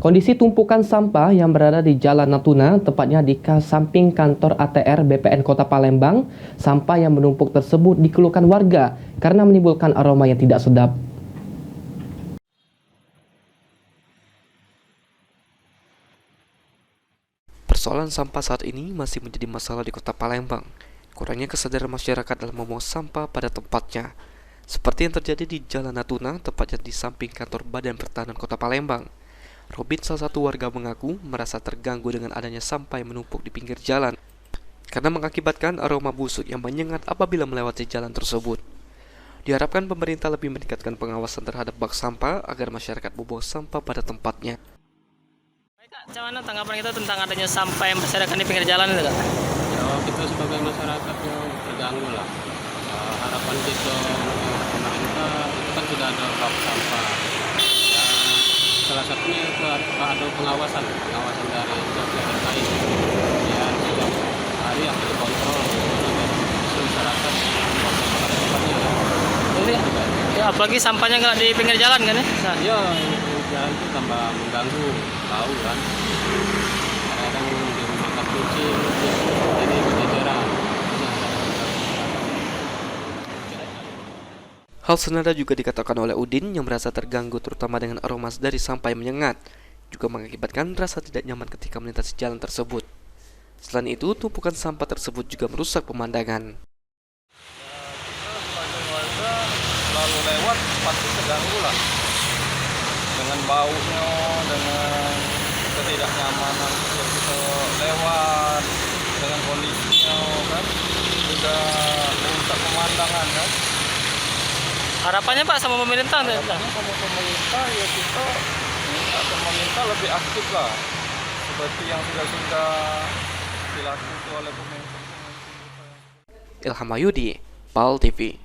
Kondisi tumpukan sampah yang berada di Jalan Natuna, tepatnya di samping kantor ATR BPN Kota Palembang, sampah yang menumpuk tersebut dikeluhkan warga karena menimbulkan aroma yang tidak sedap. Persoalan sampah saat ini masih menjadi masalah di Kota Palembang. Kurangnya kesadaran masyarakat dalam membuang sampah pada tempatnya. Seperti yang terjadi di Jalan Natuna, tepatnya di samping kantor Badan Pertanahan Kota Palembang. Robin, salah satu warga, mengaku merasa terganggu dengan adanya sampah yang menumpuk di pinggir jalan karena mengakibatkan aroma busuk yang menyengat apabila melewati jalan tersebut. Diharapkan pemerintah lebih meningkatkan pengawasan terhadap bak sampah agar masyarakat membuang sampah pada tempatnya. Baik, Kak, bagaimana tanggapan kita tentang adanya sampah yang berserakan di pinggir jalan itu, Kak? Ya, kita sebagai masyarakat yang terganggu lah. Harapan kita untuk pemerintah itu kan sudah ada bak sampah. Ya, salah satunya itu ada pengawasan dari pihak terkait. Ya, setiap hari harus dikontrol agar masyarakat membuang sampah pada tempatnya. Jadi, ya, apalagi sampahnya nggak di pinggir jalan kan ya? Nah, Ya, jalan itu tambah mengganggu, tahu kan. Kadang di rumah kucing, jadi berjajaran. Hal senada juga dikatakan oleh Udin yang merasa terganggu terutama dengan aroma dari sampah yang menyengat, juga mengakibatkan rasa tidak nyaman ketika melintasi jalan tersebut. Selain itu, tumpukan sampah tersebut juga merusak pemandangan. Kita sebagai warga lalu lewat pasti terganggu lah dengan baunya, dengan ketidaknyamanan ketika kita lewat, dengan kondisinya kan sudah merusak pemandangan kan. harapannya Pak sama pemerintah, Harapannya sama pemerintah ya kita minta pemerintah lebih aktif lah seperti yang sudah dilakukan oleh pemerintah. Ilham Mayudi, PAL TV.